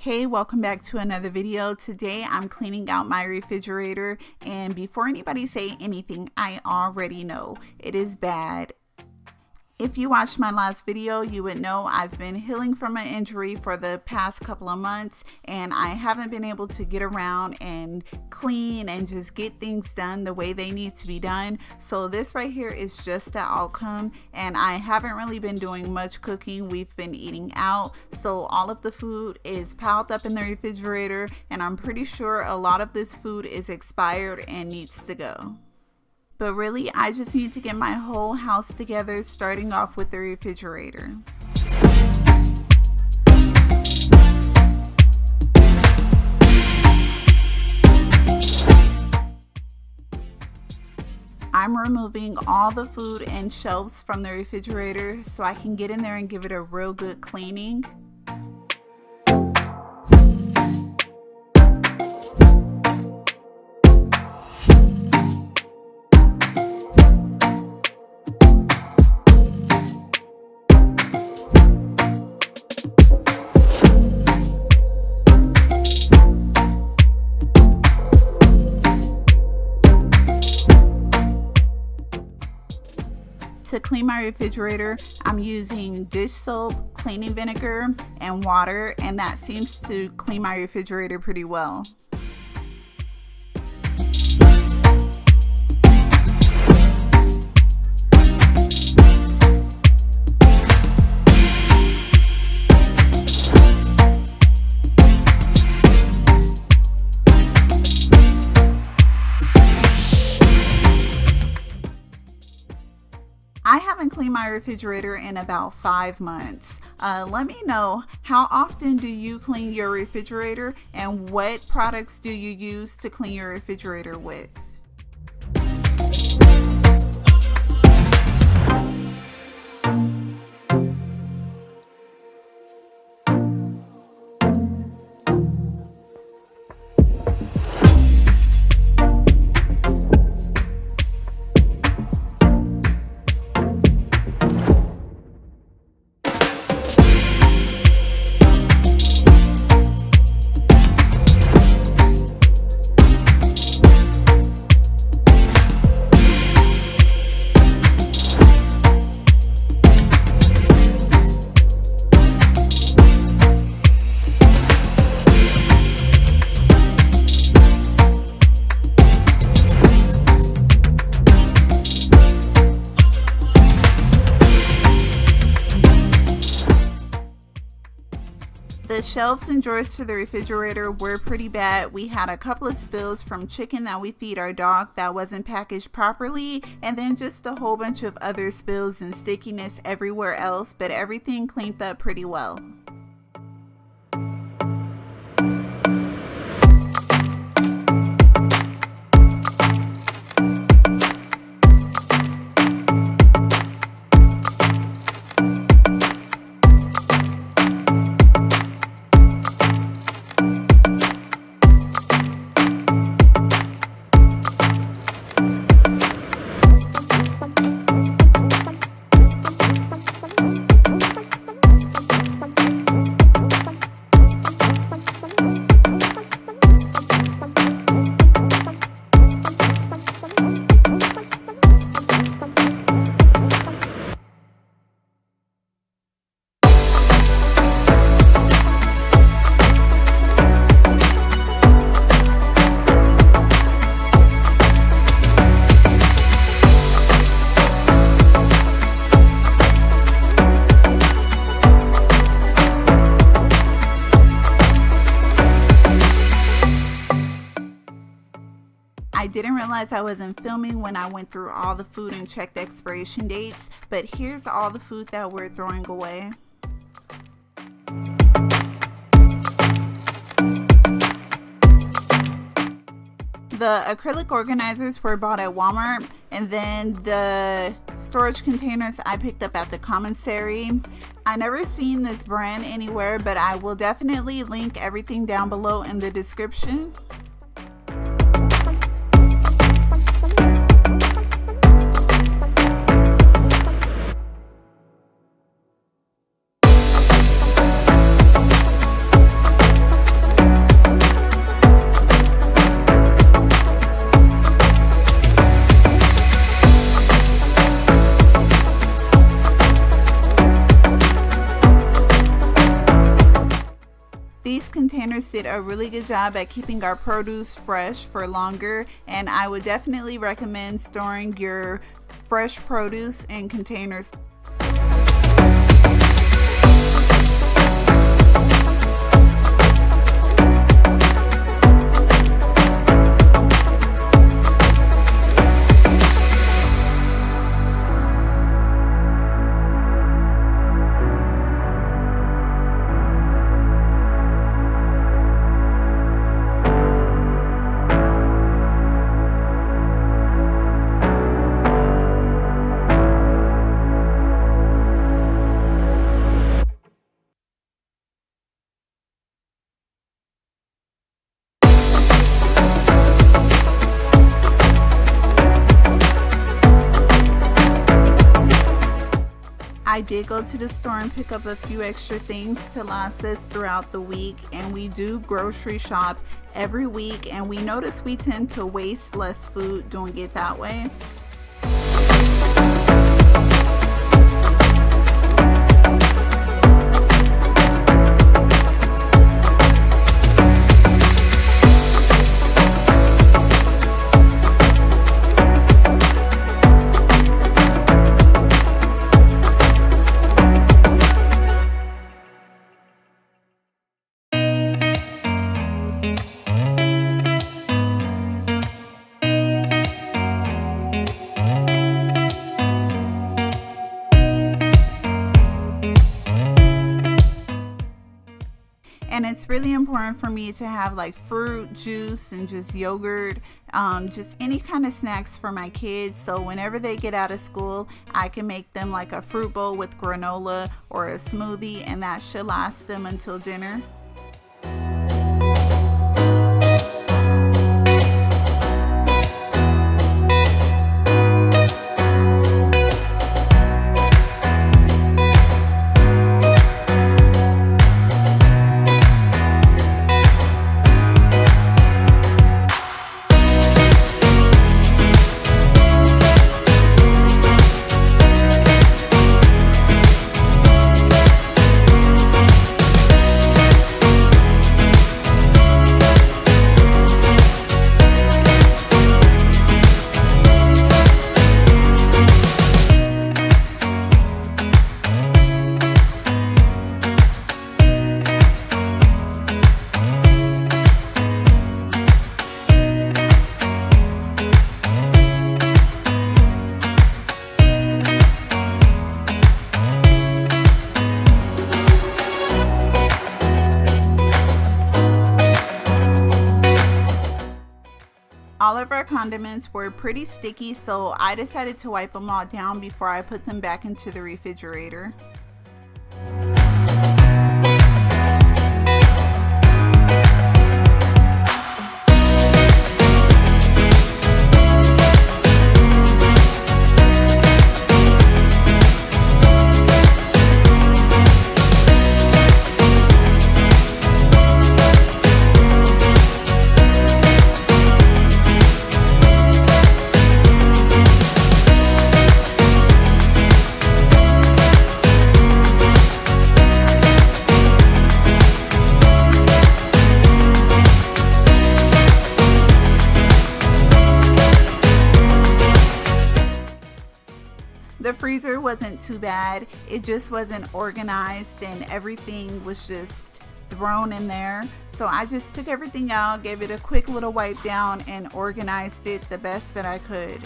Hey, welcome back to another video. Today I'm cleaning out my refrigerator, and before anybody say anything, I already know it is bad. If you watched my last video, you would know I've been healing from an injury for the past couple of months, and I haven't been able to get around and clean and just get things done the way they need to be done. So this right here is just the outcome, and I haven't really been doing much cooking. We've been eating out, so all of the food is piled up in the refrigerator, and I'm pretty sure a lot of this food is expired and needs to go. But really, I just need to get my whole house together, starting off with the refrigerator. I'm removing all the food and shelves from the refrigerator so I can get in there and give it a real good cleaning. To clean my refrigerator, I'm using dish soap, cleaning vinegar, and water, and that seems to clean my refrigerator pretty well. I haven't cleaned my refrigerator in about 5 months. Let me know, how often do you clean your refrigerator, and what products do you use to clean your refrigerator with? The shelves and drawers to the refrigerator were pretty bad. We had a couple of spills from chicken that we feed our dog that wasn't packaged properly, and then just a whole bunch of other spills and stickiness everywhere else, but everything cleaned up pretty well. I didn't realize I wasn't filming when I went through all the food and checked the expiration dates, but here's all the food that we're throwing away. The acrylic organizers were bought at Walmart, and then the storage containers I picked up at the commissary. I never seen this brand anywhere, but I will definitely link everything down below in the description. These containers did a really good job at keeping our produce fresh for longer, and I would definitely recommend storing your fresh produce in containers. I did go to the store and pick up a few extra things to last us throughout the week, and we do grocery shop every week, and we notice we tend to waste less food doing it that way. And it's really important for me to have like fruit juice and just yogurt, just any kind of snacks for my kids, so whenever they get out of school I can make them like a fruit bowl with granola or a smoothie, and that should last them until dinner. All of our condiments were pretty sticky, so I decided to wipe them all down before I put them back into the refrigerator. The freezer wasn't too bad, it just wasn't organized and everything was just thrown in there. So I just took everything out, gave it a quick little wipe down, and organized it the best that I could.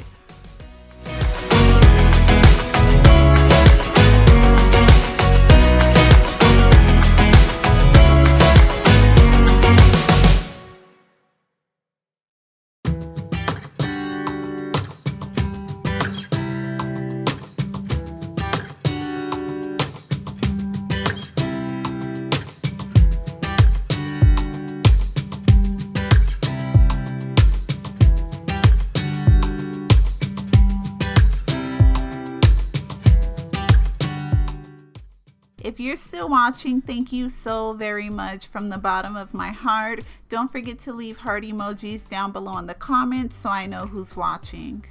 If you're still watching, thank you so very much from the bottom of my heart. Don't forget to leave heart emojis down below in the comments so I know who's watching.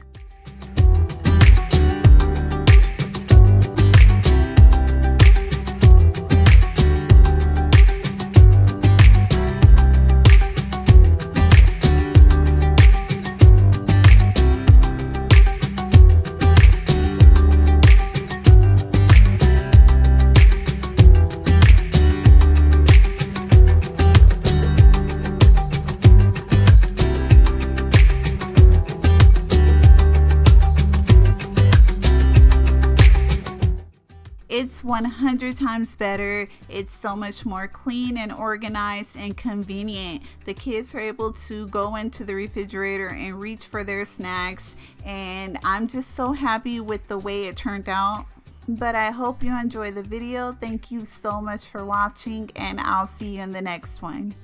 It's 100 times better. It's so much more clean and organized and convenient. The kids are able to go into the refrigerator and reach for their snacks, and I'm just so happy with the way it turned out. But I hope you enjoy the video. Thank you so much for watching, and I'll see you in the next one.